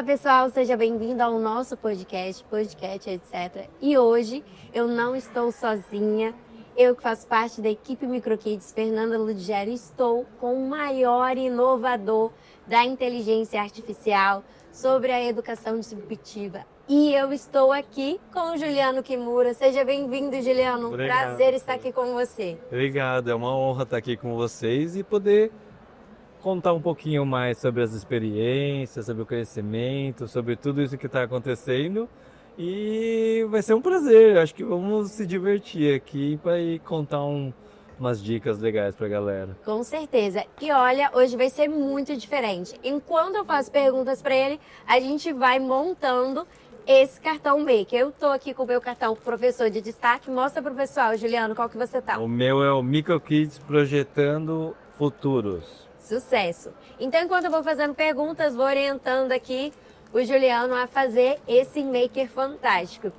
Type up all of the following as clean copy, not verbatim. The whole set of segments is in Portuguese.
Olá pessoal, seja bem-vindo ao nosso podcast etc. E hoje eu não estou sozinha, eu que faço parte da equipe Microkids, Fernanda Ludgero, estou com o maior inovador da inteligência artificial sobre a educação disruptiva. E eu estou aqui com o Juliano Kimura. Seja bem-vindo, Juliano. Obrigado. Prazer estar aqui com você. Obrigado, é uma honra estar aqui com vocês e poder contar um pouquinho mais sobre as experiências, sobre o conhecimento, sobre tudo isso que está acontecendo. E vai ser um prazer, acho que vamos se divertir aqui para ir contar umas dicas legais para a galera. Com certeza. E olha, hoje vai ser muito diferente. Enquanto eu faço perguntas para ele, a gente vai montando esse cartão Maker. Eu tô aqui com o meu cartão professor de destaque. Mostra pro pessoal, Juliano, qual que você tá. O meu é o Microkids Projetando Futuros. Sucesso! Então, enquanto eu vou fazendo perguntas, vou orientando aqui o Juliano a fazer esse maker fantástico.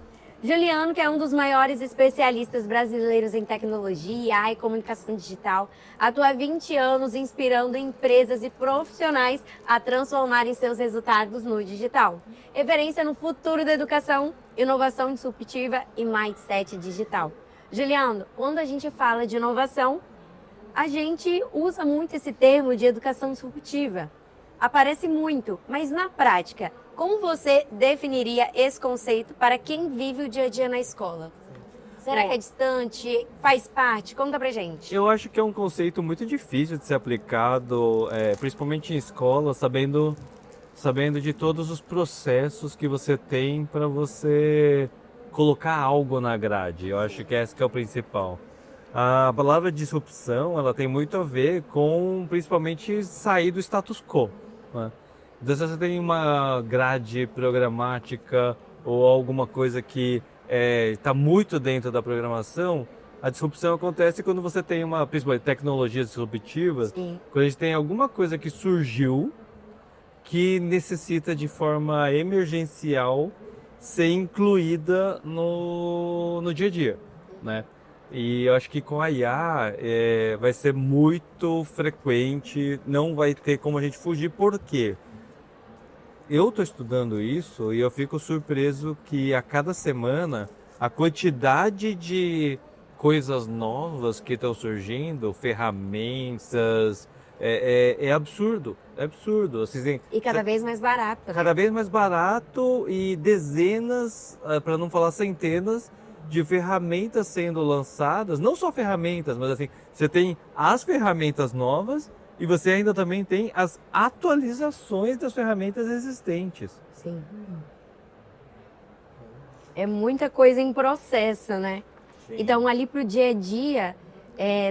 Juliano, que é um dos maiores especialistas brasileiros em tecnologia, AI e comunicação digital, atua há 20 anos inspirando empresas e profissionais a transformarem seus resultados no digital. Referência no futuro da educação, inovação disruptiva e mindset digital. Juliano, quando a gente fala de inovação, a gente usa muito esse termo de educação disruptiva. Aparece muito, mas na prática, como você definiria esse conceito para quem vive o dia a dia na escola? Será que é distante? Faz parte? Conta pra gente. Eu acho que é um conceito muito difícil de ser aplicado, principalmente em escola, sabendo de todos os processos que você tem para você colocar algo na grade. Eu acho que esse que é o principal. A palavra disrupção, ela tem muito a ver com, principalmente, sair do status quo, né? Então, se você tem uma grade programática ou alguma coisa que está muito dentro da programação, a disrupção acontece quando você tem principalmente tecnologias disruptivas. Sim. Quando a gente tem alguma coisa que surgiu que necessita de forma emergencial ser incluída no dia a dia, né? E eu acho que com a IA vai ser muito frequente, não vai ter como a gente fugir, por quê? Eu estou estudando isso e eu fico surpreso que a cada semana a quantidade de coisas novas que estão surgindo, ferramentas, é absurdo, é absurdo. Assim, E cada vez mais barato, né? cada vez mais barato e dezenas, para não falar centenas, de ferramentas sendo lançadas, não só ferramentas, mas assim, você tem as ferramentas novas e você ainda também tem as atualizações das ferramentas existentes. Sim. É muita coisa em processo, né? Sim. Então, ali pro dia a dia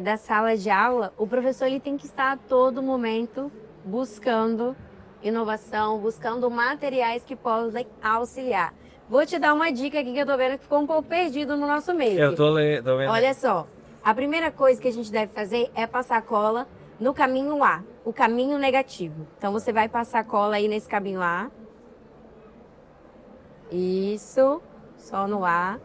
da sala de aula, o professor ele tem que estar a todo momento buscando inovação, buscando materiais que podem auxiliar. Vou te dar uma dica aqui que eu tô vendo que ficou um pouco perdido no nosso meio. Eu tô vendo. Olha só, a primeira coisa que a gente deve fazer é passar cola no caminho A, o caminho negativo. Então, você vai passar cola aí nesse caminho A. Isso, só no A.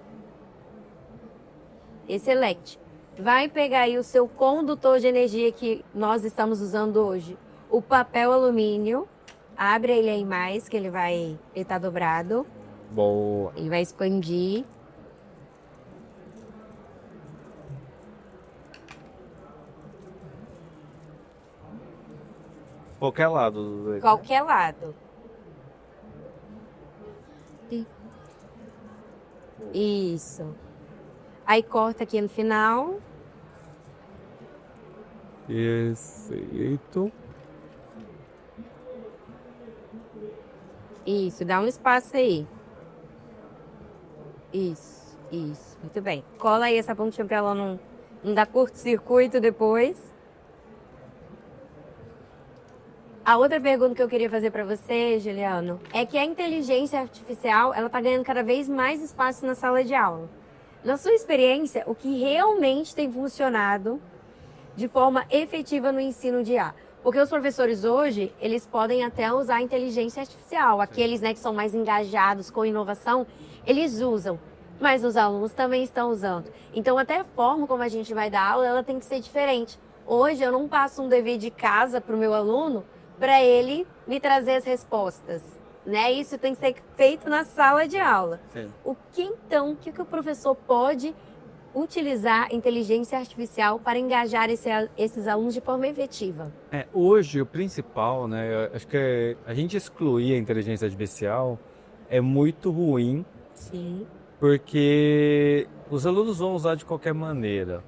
Excelente. Vai pegar aí o seu condutor de energia que nós estamos usando hoje, o papel alumínio. Abre ele aí mais, que ele tá dobrado. Boa. Ele vai expandir. Qualquer lado. Qualquer lado. Isso. Aí corta aqui no final. Perfeito. Isso, dá um espaço aí. Isso. Muito bem. Cola aí essa pontinha pra ela não dar curto-circuito depois. A outra pergunta que eu queria fazer para você, Juliano, é que a inteligência artificial, ela tá ganhando cada vez mais espaço na sala de aula. Na sua experiência, o que realmente tem funcionado de forma efetiva no ensino de IA? Porque os professores hoje, eles podem até usar a inteligência artificial. Aqueles, né, que são mais engajados com inovação, eles usam. Mas os alunos também estão usando. Então, até a forma como a gente vai dar aula, ela tem que ser diferente. Hoje, eu não passo um dever de casa para o meu aluno para ele me trazer as respostas. né? Isso tem que ser feito na sala de aula. Sim. O que o professor pode utilizar inteligência artificial para engajar esses alunos de forma efetiva? Hoje, o principal, né, eu acho que a gente excluir a inteligência artificial é muito ruim, Sim. porque os alunos vão usar de qualquer maneira.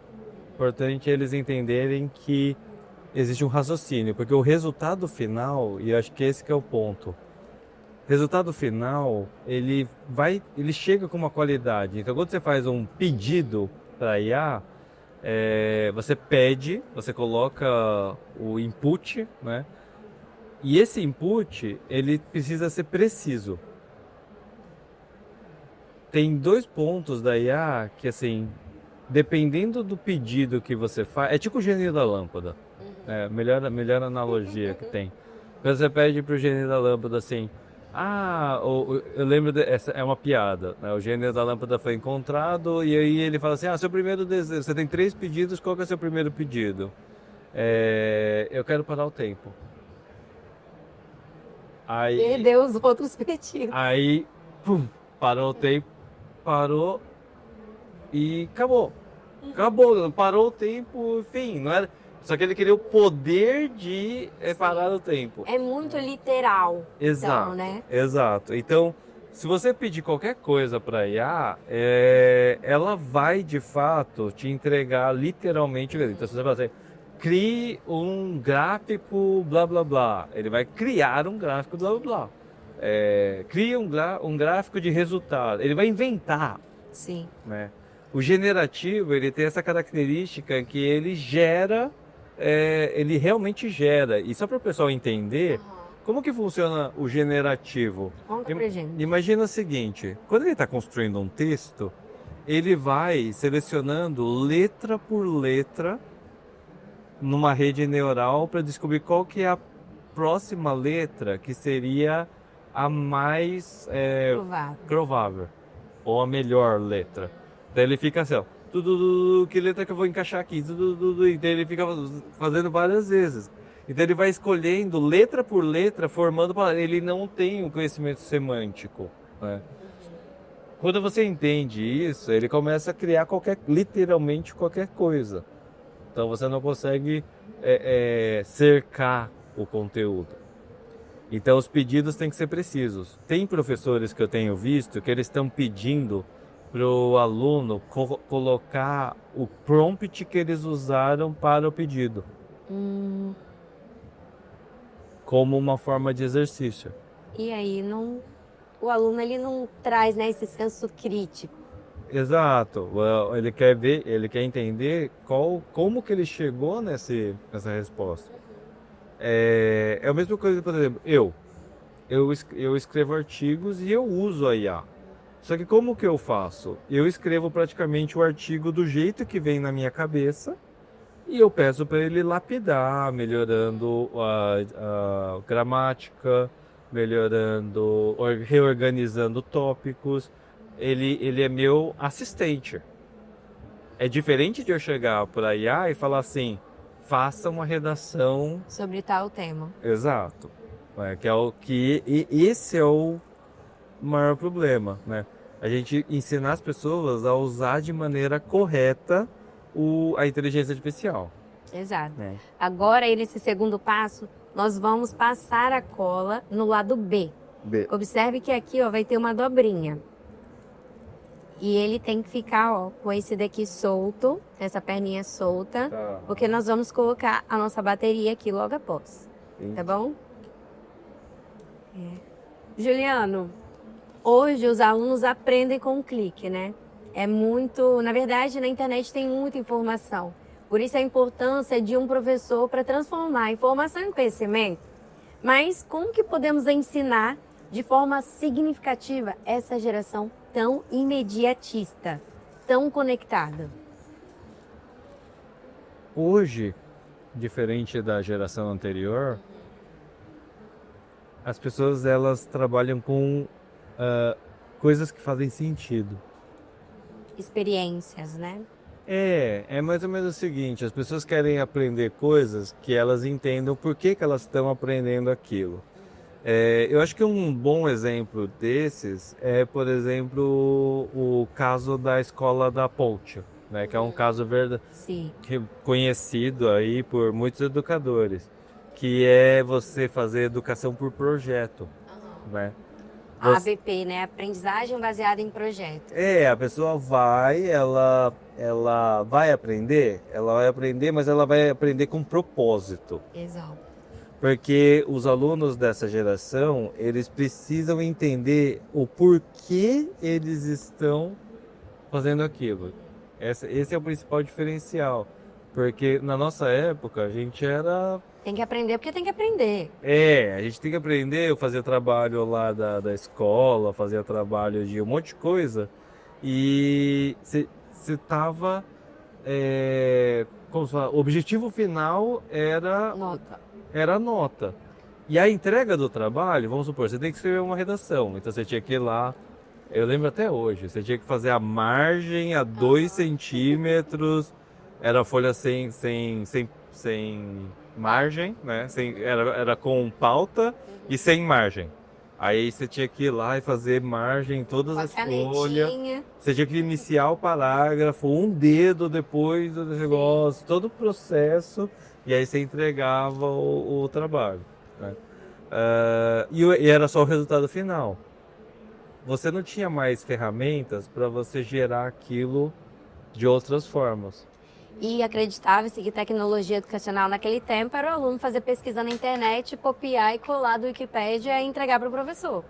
Importante é eles entenderem que existe um raciocínio, porque o resultado final, e eu acho que esse que é o ponto, resultado final, ele chega com uma qualidade. Então, quando você faz um pedido para IA, você pede, você coloca o input, né? E esse input, ele precisa ser preciso. Tem 2 pontos da IA que, assim, dependendo do pedido que você faz, é tipo o gênio da lâmpada. Melhor analogia que tem. Quando você pede pro gênio da lâmpada assim, eu lembro, essa é uma piada, né? O gênio da lâmpada foi encontrado e aí ele fala assim, seu primeiro desejo, você tem 3 pedidos, qual que é o seu primeiro pedido? Eu quero parar o tempo. Aí, Perdeu os outros pedidos. aí, pum, parou o tempo, parou e acabou. Acabou, parou o tempo, enfim, não era... Só que ele queria o poder de parar o tempo. É muito literal. Exato, então, né? exato. Então, se você pedir qualquer coisa para IA, ela vai de fato te entregar literalmente. Então, se você falar assim, crie um gráfico blá blá blá, ele vai criar um gráfico blá blá blá. Crie um gráfico de resultado, ele vai inventar. Sim. Né? O generativo, ele tem essa característica que ele gera, ele realmente gera. E só para o pessoal entender, como que funciona o generativo? Conta pra gente. Imagina o seguinte, quando ele está construindo um texto, ele vai selecionando letra por letra numa rede neural para descobrir qual que é a próxima letra que seria a mais provável, ou a melhor letra. Daí ele fica assim, ó, que letra que eu vou encaixar aqui, então ele fica fazendo várias vezes. Então ele vai escolhendo letra por letra, formando palavras. Ele não tem um conhecimento semântico, né? Quando você entende isso, ele começa a criar literalmente qualquer coisa. Então você não consegue cercar o conteúdo. Então os pedidos têm que ser precisos. Tem professores que eu tenho visto que eles estão pedindo para o aluno colocar o prompt que eles usaram para o pedido. Como uma forma de exercício. E aí o aluno ele não traz, né, esse senso crítico. Exato. Ele quer ver, ele quer entender como que ele chegou nessa resposta. É a mesma coisa, por exemplo, eu escrevo artigos e eu uso a IA. Só que como que eu faço? Eu escrevo praticamente o artigo do jeito que vem na minha cabeça e eu peço para ele lapidar, melhorando a gramática, reorganizando tópicos. Ele é meu assistente. É diferente de eu chegar para a IA e falar assim, faça uma redação sobre tal tema. Exato. Esse é o maior problema, né? A gente ensinar as pessoas a usar de maneira correta a inteligência artificial. Exato. Agora, aí, nesse segundo passo, nós vamos passar a cola no lado B. Observe que aqui, ó, vai ter uma dobrinha. E ele tem que ficar, ó, com esse daqui solto, essa perninha solta, porque nós vamos colocar a nossa bateria aqui logo após. Tá bom? Juliano, hoje os alunos aprendem com um clique, né? Na verdade, na internet tem muita informação. Por isso a importância de um professor para transformar a informação em conhecimento. Mas como que podemos ensinar de forma significativa essa geração tão imediatista, tão conectada? Hoje, diferente da geração anterior, as pessoas elas trabalham com coisas que fazem sentido. Experiências, né? É mais ou menos o seguinte, as pessoas querem aprender coisas que elas entendam por que elas estão aprendendo aquilo. Eu acho que um bom exemplo desses é, por exemplo, o caso da escola da Ponte, né? Que é um caso Sim. conhecido aí por muitos educadores, que é você fazer educação por projeto, né? A Você- ABP, né? Aprendizagem baseada em projeto. a pessoa ela vai aprender, mas ela vai aprender com propósito. Exato. Porque os alunos dessa geração, eles precisam entender o porquê eles estão fazendo aquilo. Esse é o principal diferencial. Porque na nossa época, a gente era... Tem que aprender porque tem que aprender. A gente tem que aprender, eu fazia trabalho lá da escola, fazia trabalho de um monte de coisa. E você tava... como se fala? O objetivo final Nota. era a nota. E a entrega do trabalho, vamos supor, você tem que escrever uma redação. Então você tinha que ir lá, eu lembro até hoje, você tinha que fazer a margem a 2 centímetros, era folha sem margem, né? Era com pauta e sem margem. Aí você tinha que ir lá e fazer margem em todas Com a as folhas. canetinha. Você tinha que iniciar o parágrafo, um dedo depois do negócio, todo o processo, e aí você entregava o trabalho, né? E era só o resultado final. Você não tinha mais ferramentas para você gerar aquilo de outras formas. E acreditava-se que tecnologia educacional naquele tempo era o aluno fazer pesquisa na internet, copiar e colar do Wikipédia e entregar para o professor.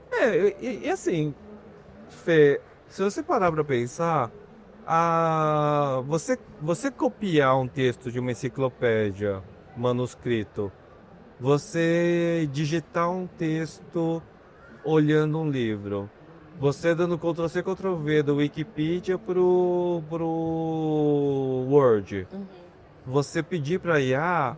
E assim, Fê, se você parar para pensar, você copiar um texto de uma enciclopédia manuscrito, você digitar um texto olhando um livro, você dando Ctrl+C, Ctrl+V do Wikipedia pro Word, você pedir para IA,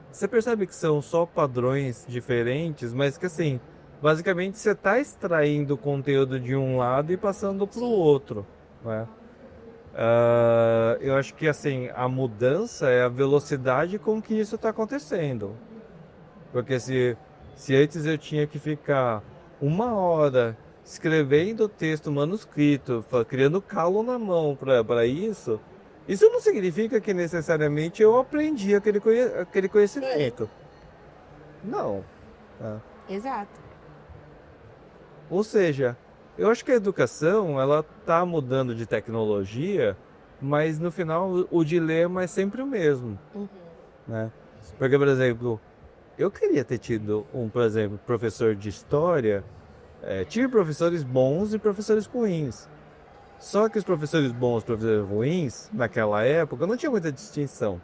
você percebe que são só padrões diferentes, mas que assim, basicamente você está extraindo o conteúdo de um lado e passando para o outro, né? Eu acho que assim, a mudança é a velocidade com que isso está acontecendo. Porque se antes eu tinha que ficar 1 hora escrevendo o texto manuscrito, criando calo na mão para isso não significa que necessariamente eu aprendi aquele conhecimento. Não. Tá? Exato. Ou seja, eu acho que a educação ela está mudando de tecnologia, mas no final o dilema é sempre o mesmo, né? Porque, por exemplo, eu queria ter tido por exemplo, professor de história. Tive professores bons e professores ruins. Só que os professores bons e professores ruins, naquela época, não tinha muita distinção.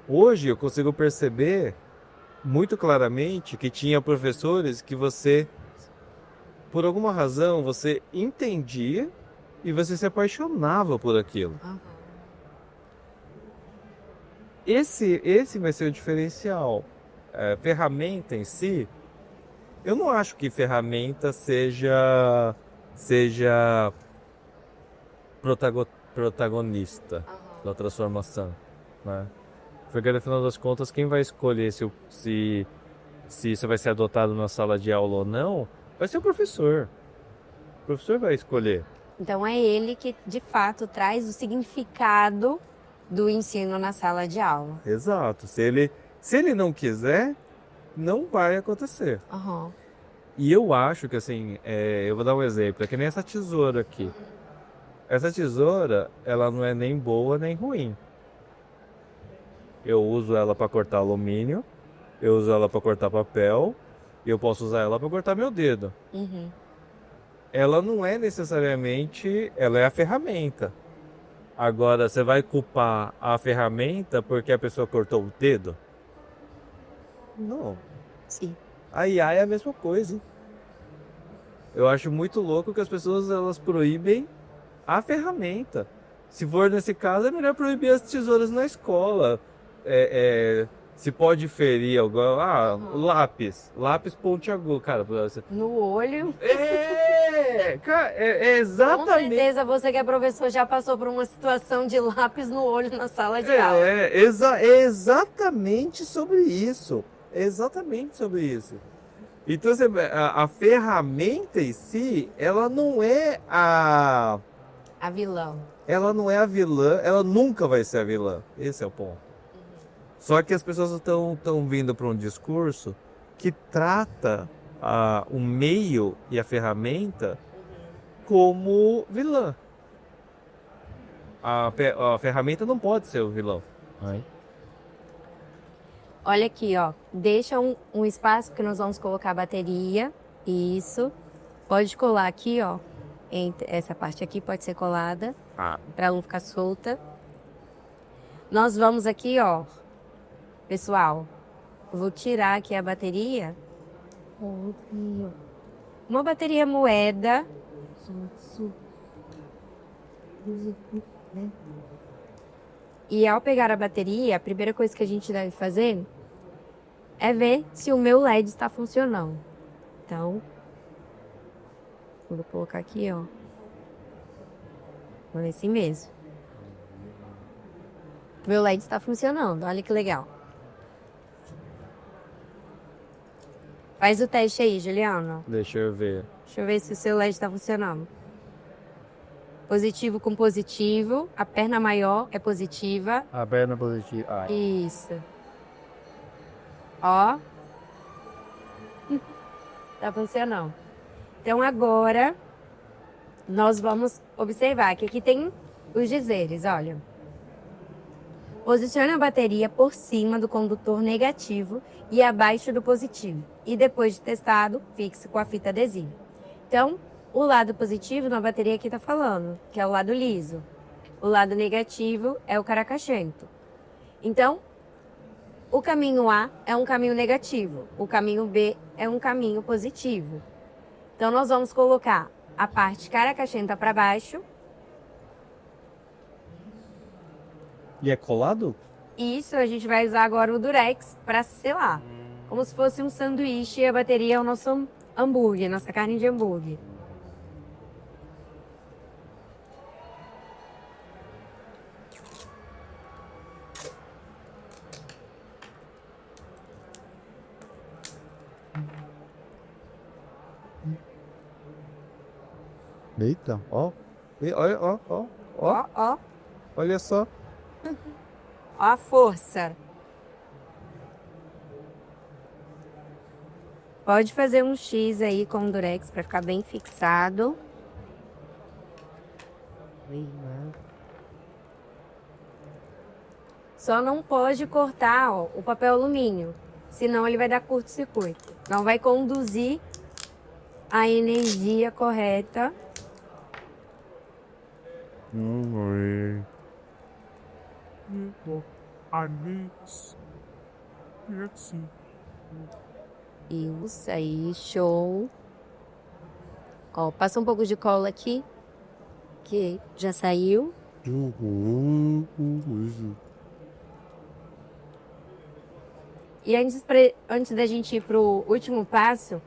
Hoje eu consigo perceber muito claramente que tinha professores que você, por alguma razão, você entendia e você se apaixonava por aquilo. Esse vai ser o diferencial. Ferramenta em si, eu não acho que ferramenta seja protagonista da transformação, né? Porque no final das contas, quem vai escolher se isso vai ser adotado na sala de aula ou não, vai ser o professor. O professor vai escolher. Então é ele que, de fato, traz o significado do ensino na sala de aula. Exato. Se ele não quiser, não vai acontecer. E eu acho que assim, eu vou dar um exemplo, é que nem essa tesoura aqui. Essa tesoura, ela não é nem boa nem ruim. Eu uso ela para cortar alumínio, eu uso ela para cortar papel, e eu posso usar ela para cortar meu dedo. Ela não é necessariamente, ela é a ferramenta. Agora, você vai culpar a ferramenta porque a pessoa cortou o dedo? Não. Sim. A IA é a mesma coisa. Eu acho muito louco que as pessoas elas proíbem a ferramenta. Se for nesse caso, é melhor proibir as tesouras na escola. Se pode ferir algum. Lápis pontiagudo, cara. No olho. Cara, Com exatamente. certeza você que é professor já passou por uma situação de lápis no olho na sala de aula. É exatamente sobre isso. É exatamente sobre isso. Então a ferramenta em si, ela não é A vilã. ela não é a vilã, ela nunca vai ser a vilã. Esse é o ponto. Só que as pessoas estão vindo para um discurso que trata o meio e a ferramenta como vilã. A ferramenta não pode ser o vilão. Olha aqui, ó. Deixa um espaço que nós vamos colocar a bateria. Isso. Pode colar aqui, ó. Essa parte aqui pode ser colada. Para ela não ficar solta. Nós vamos aqui, ó. Pessoal, eu vou tirar aqui a bateria. Uma bateria moeda. E ao pegar a bateria, a primeira coisa que a gente deve fazer é ver se o meu LED está funcionando. Então, vou colocar aqui, ó. Vou ver assim mesmo. Meu LED está funcionando, olha que legal. Faz o teste aí, Juliano. Deixa eu ver. Deixa eu ver se o seu LED está funcionando. Positivo com positivo. A perna maior é positiva. A perna positiva. Isso. Ó. Tá funcionando. Então agora nós vamos observar que aqui tem os dizeres, olha. Posicione a bateria por cima do condutor negativo e abaixo do positivo. E depois de testado, fixe com a fita adesiva. Então, o lado positivo na bateria aqui está falando, que é o lado liso. O lado negativo é o caracachento. Então, o caminho A é um caminho negativo. O caminho B é um caminho positivo. Então, nós vamos colocar a parte caracachenta para baixo. E é colado? Isso, a gente vai usar agora o Durex para selar. Como se fosse um sanduíche e a bateria é o nosso hambúrguer, nossa carne de hambúrguer. Eita, ó. Olha, ó. Ó. Olha só. Ó a força. Pode fazer um X aí com o Durex para ficar bem fixado. Só não pode cortar, ó, o papel alumínio, senão ele vai dar curto-circuito. Não vai conduzir a energia correta. Isso aí, show. Ó, passa um pouco de cola aqui, que já saiu. E antes da gente ir pro último passo,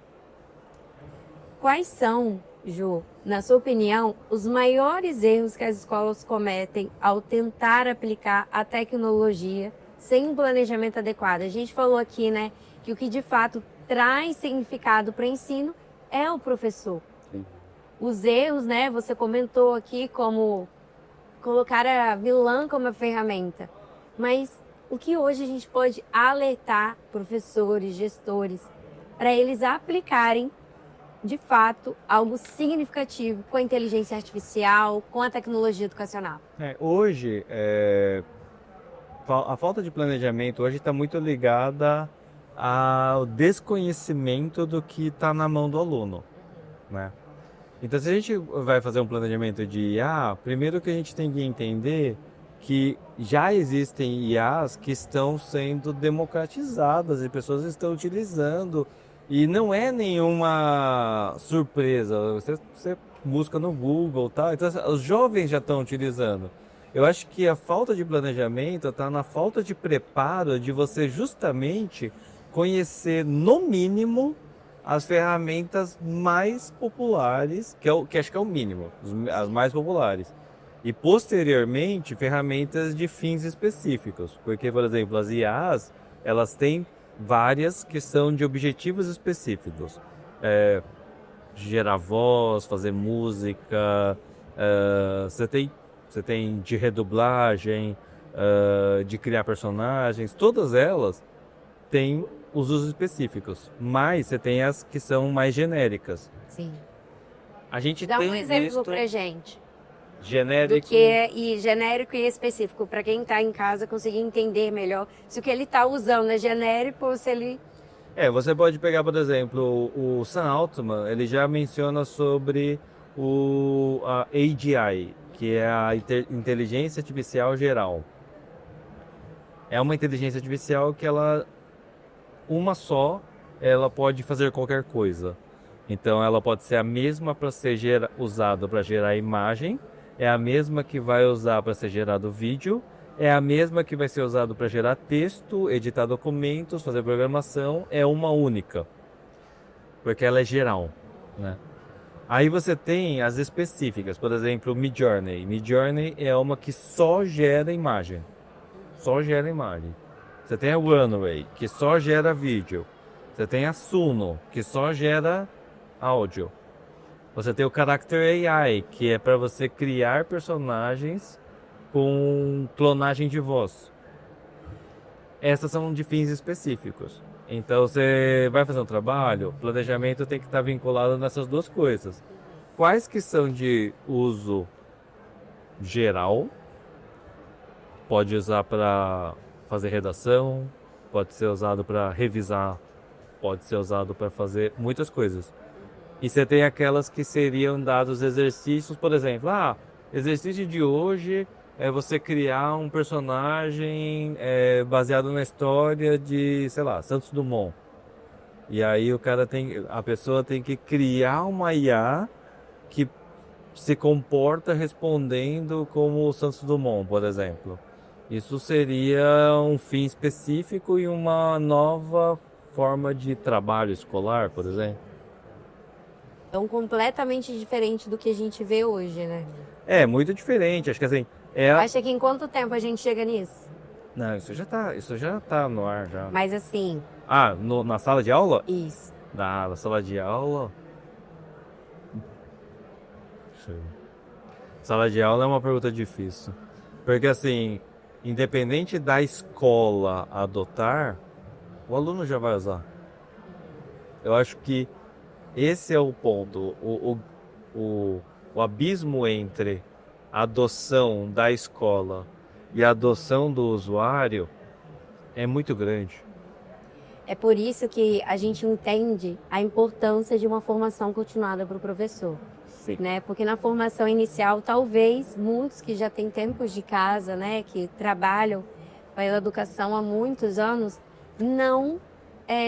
quais são, Ju, na sua opinião, os maiores erros que as escolas cometem ao tentar aplicar a tecnologia sem um planejamento adequado? A gente falou aqui, né, que o que de fato traz significado para o ensino é o professor. Sim. Os erros, né, você comentou aqui como colocar a vilã como a ferramenta, mas o que hoje a gente pode alertar professores, gestores, para eles aplicarem de fato, algo significativo com a inteligência artificial, com a tecnologia educacional? Hoje, a falta de planejamento hoje está muito ligada ao desconhecimento do que está na mão do aluno, né? Então, se a gente vai fazer um planejamento de IA, primeiro que a gente tem que entender que já existem IAs que estão sendo democratizadas e pessoas estão utilizando. E não é nenhuma surpresa, você busca no Google, tá? Então os jovens já estão utilizando. Eu acho que a falta de planejamento está na falta de preparo de você justamente conhecer, no mínimo, as ferramentas mais populares, que acho que é o mínimo, as mais populares. E posteriormente, ferramentas de fins específicos. Porque, por exemplo, as IAs, elas têm várias que são de objetivos específicos. Gerar voz, fazer música, você tem de redublagem, de criar personagens, todas elas têm os usos específicos, mas você tem as que são mais genéricas. Sim. A gente Dá um tem exemplo visto pra gente. genérico. Do que é e genérico e específico, para quem está em casa conseguir entender melhor se o que ele está usando é genérico ou se ele... Você pode pegar, por exemplo, o Sam Altman, ele já menciona sobre a AGI, que é a Inteligência Artificial Geral. É uma inteligência artificial que uma só, ela pode fazer qualquer coisa. Então ela pode ser a mesma para ser usada para gerar imagem, é a mesma que vai usar para ser gerado vídeo, é a mesma que vai ser usado para gerar texto, editar documentos, fazer programação, é uma única. Porque ela é geral, né? Aí você tem as específicas, por exemplo, Midjourney. Midjourney é uma que só gera imagem. Só gera imagem. Você tem a Runway, que só gera vídeo. Você tem a Suno, que só gera áudio. Você tem o Character AI, que é para você criar personagens com clonagem de voz. Essas são de fins específicos. Então você vai fazer um trabalho, o planejamento tem que estar vinculado nessas duas coisas. Quais que são de uso geral? Pode usar para fazer redação, pode ser usado para revisar, pode ser usado para fazer muitas coisas. E você tem aquelas que seriam dados exercícios, por exemplo, exercício de hoje é você criar um personagem baseado na história de, sei lá, Santos Dumont. E aí a pessoa tem que criar uma IA que se comporta respondendo como o Santos Dumont, por exemplo. Isso seria um fim específico e uma nova forma de trabalho escolar, por exemplo. Então, completamente diferente do que a gente vê hoje, né? É muito diferente. Acho que assim, Acha que em quanto tempo a gente chega nisso? Não, isso já tá no ar já. Mas assim, Na sala de aula? isso. Na sala de aula? Sei. Sala de aula é uma pergunta difícil. Porque assim, independente da escola adotar, o aluno já vai usar. Eu acho que esse é o ponto. O abismo entre a adoção da escola e a adoção do usuário é muito grande. É por isso que a gente entende a importância de uma formação continuada para o professor. Sim. Né? Porque na formação inicial, talvez muitos que já têm tempos de casa, né, que trabalham pela educação há muitos anos, não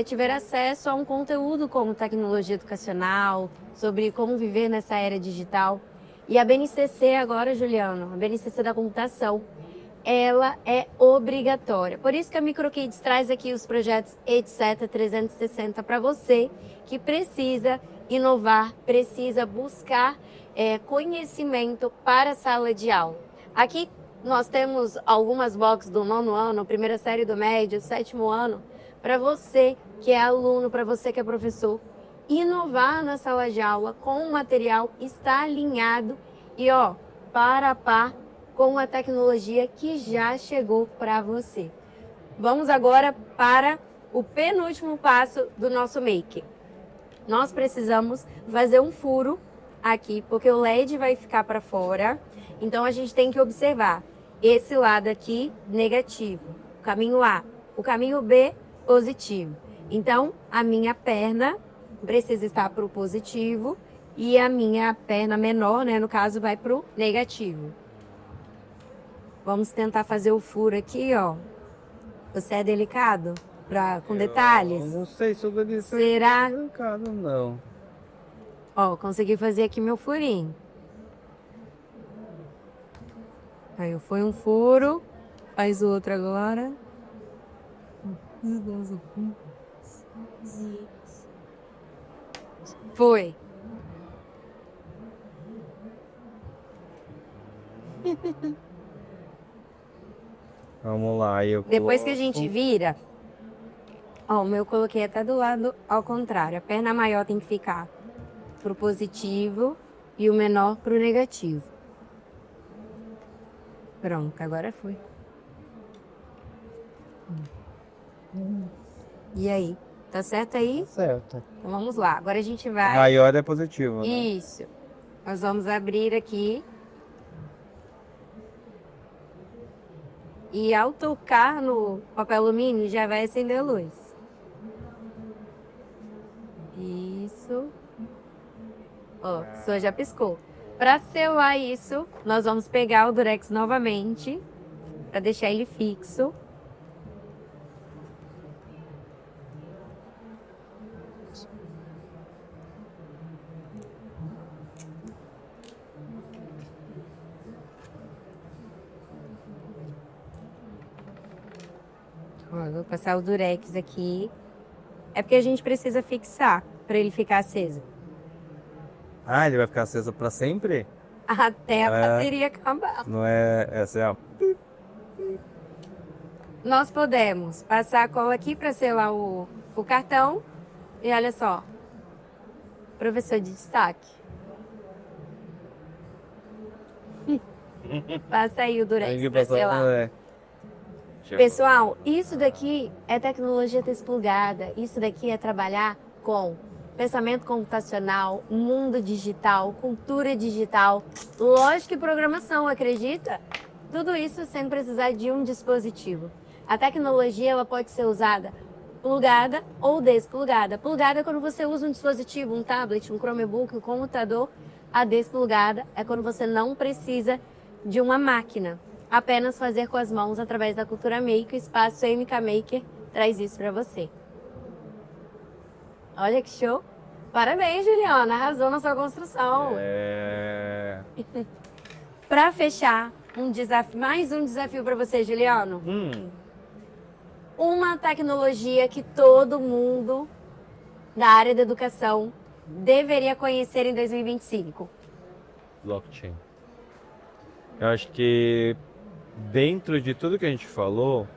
tiveram acesso a um conteúdo como tecnologia educacional, sobre como viver nessa era digital. E a BNCC agora, Juliano, a BNCC da computação, ela é obrigatória. Por isso que a MicroKids traz aqui os projetos Etc 360 para você que precisa inovar, precisa buscar conhecimento para a sala de aula. Aqui nós temos algumas boxes do 9º ano, primeira série do médio, 7º ano, para você que é aluno, para você que é professor, inovar na sala de aula com o material está alinhado e para a par com a tecnologia que já chegou para você. Vamos agora para o penúltimo passo do nosso make. Nós precisamos fazer um furo aqui, porque o LED vai ficar para fora. Então a gente tem que observar esse lado aqui negativo, o caminho A, o caminho B positivo. Então a minha perna precisa estar para o positivo e a minha perna menor, né, no caso, vai para o negativo. Vamos tentar fazer o furo aqui, ó. Você é delicado? Com detalhes? Eu não sei sobre isso. Será? Delicado, não. Ó, consegui fazer aqui meu furinho. Aí foi um furo. Faz o outro agora. Foi. Vamos lá. Depois que a gente vira, Ó, o meu eu coloquei até do lado ao contrário. A perna maior tem que ficar pro positivo e o menor pro negativo. Pronto, agora foi. E aí? Tá certo aí? Certo. Então vamos lá. Agora a gente vai... Maior é positivo, né? Isso. Nós vamos abrir aqui. E ao tocar no papel alumínio, já vai acender a luz. Isso. Ó, o som já piscou. Para selar isso, nós vamos pegar o durex novamente, para deixar ele fixo. Ó, vou passar o durex aqui. É porque a gente precisa fixar para ele ficar aceso. Ah, ele vai ficar aceso pra sempre? Até a bateria acabar. Não é essa é a... Nós podemos passar a cola aqui para selar o cartão. E olha só, professor de destaque. Passa aí o durex para selar. Pessoal, isso daqui é tecnologia desplugada. Isso daqui é trabalhar com pensamento computacional, mundo digital, cultura digital, lógica e programação, acredita? Tudo isso sem precisar de um dispositivo. A tecnologia ela pode ser usada plugada ou desplugada. Plugada é quando você usa um dispositivo, um tablet, um Chromebook, um computador. A desplugada é quando você não precisa de uma máquina. Apenas fazer com as mãos através da Cultura Maker. O espaço MK Maker traz isso para você. Olha que show! Parabéns, Juliana, arrasou na sua construção. Para fechar, mais um desafio para você, Juliano. Uma tecnologia que todo mundo da área da educação deveria conhecer em 2025. Blockchain. Eu acho que dentro de tudo que a gente falou,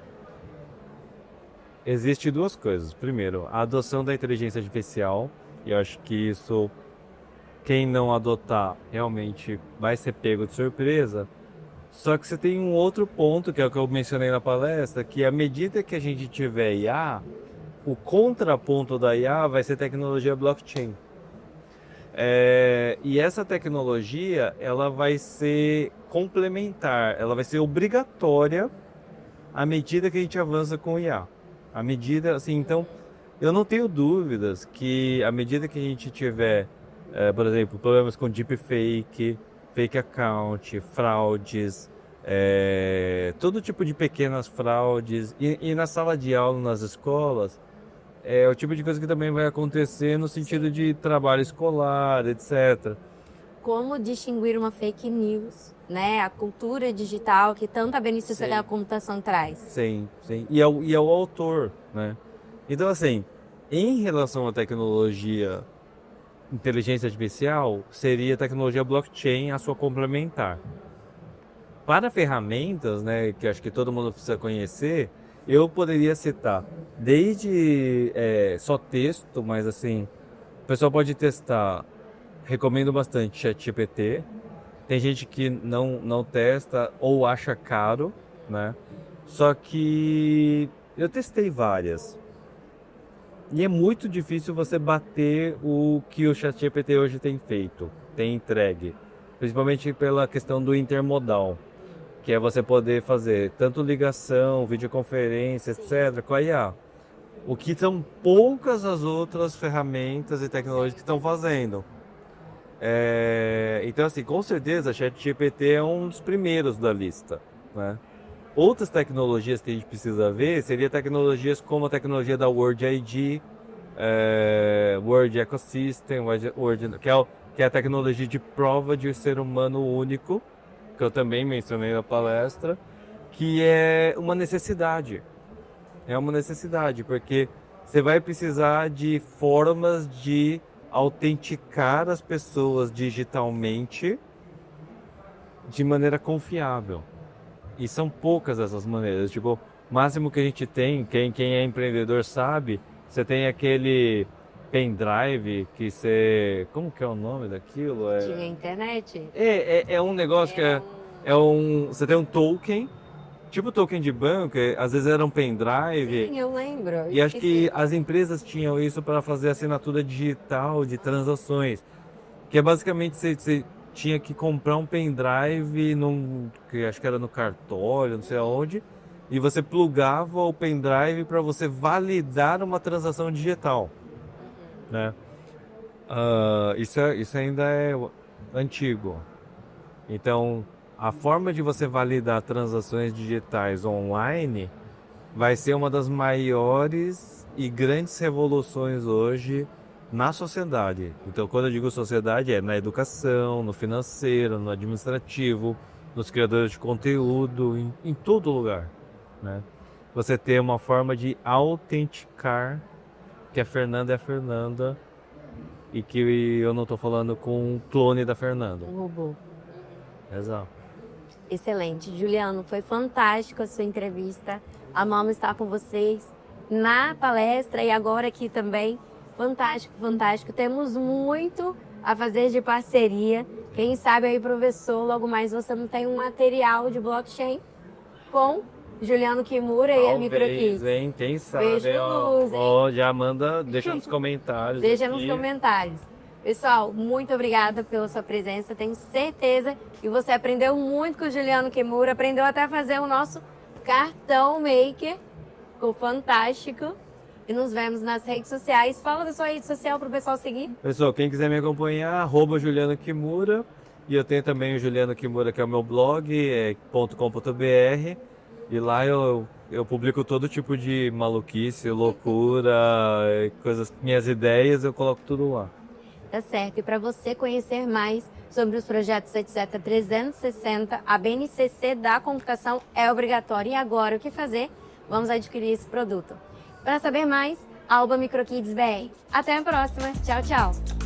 existe duas coisas. Primeiro, a adoção da inteligência artificial. E eu acho que isso, quem não adotar, realmente vai ser pego de surpresa. Só que você tem um outro ponto, que é o que eu mencionei na palestra, que à medida que a gente tiver IA, o contraponto da IA vai ser tecnologia blockchain. E essa tecnologia, ela vai ser complementar, ela vai ser obrigatória à medida que a gente avança com o IA. À medida, assim, então, eu não tenho dúvidas que à medida que a gente tiver, por exemplo, problemas com deepfake, fake account, fraudes, todo tipo de pequenas fraudes, e na sala de aula, nas escolas, é o tipo de coisa que também vai acontecer no sentido de trabalho escolar, etc. Como distinguir uma fake news, né? A cultura digital que tanta beneficência da computação traz. Sim, sim. E é o autor, né? Então, assim, em relação à tecnologia inteligência artificial, seria a tecnologia blockchain a sua complementar. Para ferramentas, né, que acho que todo mundo precisa conhecer, eu poderia citar desde só texto, mas assim, o pessoal pode testar, recomendo bastante ChatGPT. Tem gente que não testa ou acha caro, né? Só que eu testei várias. E é muito difícil você bater o que o ChatGPT hoje tem feito, tem entregue. Principalmente pela questão do intermodal, que é você poder fazer tanto ligação, videoconferência, etc., com a IA. O que são poucas as outras ferramentas e tecnologias que estão fazendo. Então, assim, com certeza, a ChatGPT é um dos primeiros da lista, né? Outras tecnologias que a gente precisa ver seria tecnologias como a tecnologia da Word ID, Word Ecosystem, que é a tecnologia de prova de ser humano único, que eu também mencionei na palestra, que é uma necessidade. É uma necessidade, porque você vai precisar de formas de autenticar as pessoas digitalmente de maneira confiável. E são poucas essas maneiras. Tipo, O máximo que a gente tem, quem é empreendedor sabe, você tem aquele pendrive que você... Como que é o nome daquilo? Tinha internet? É um negócio que você tem um token, tipo token de banco, às vezes era um pendrive. Sim, eu lembro. E acho que Esqueci. as empresas tinham isso para fazer assinatura digital de transações. Que é basicamente você tinha que comprar um pendrive que acho que era no cartório, não sei aonde, e você plugava o pendrive para você validar uma transação digital, né? Isso ainda é antigo. Então, a forma de você validar transações digitais online vai ser uma das maiores e grandes revoluções hoje na sociedade. Então, quando eu digo sociedade, é na educação, no financeiro, no administrativo, nos criadores de conteúdo, em todo lugar, né? Você ter uma forma de autenticar que a Fernanda é a Fernanda e que eu não estou falando com um clone da Fernanda. Um robô. Exato. Excelente. Juliano, foi fantástico a sua entrevista. Amamos estar com vocês na palestra e agora aqui também. Fantástico, fantástico. Temos muito a fazer de parceria. Quem sabe aí, professor, logo mais você não tem um material de blockchain com Juliano Kimura e a MicroKids. Hein? Quem sabe, Beijo ó. luz, hein? Ó, já manda, deixa nos comentários. Deixa aqui. nos comentários. Pessoal, muito obrigada pela sua presença. Tenho certeza que você aprendeu muito com o Juliano Kimura. Aprendeu até a fazer o nosso cartão maker. Ficou fantástico. E nos vemos nas redes sociais. Fala da sua rede social para o pessoal seguir. Pessoal, quem quiser me acompanhar, @Juliano Kimura. E eu tenho também o Juliano Kimura, que é o meu blog, .com.br. E lá eu publico todo tipo de maluquice, loucura, coisas, minhas ideias, eu coloco tudo lá. Tá certo. E para você conhecer mais sobre os projetos etc 360, a BNCC da computação é obrigatória. E agora, o que fazer? Vamos adquirir esse produto. Para saber mais, @MicroKids BR. Até a próxima. Tchau, tchau.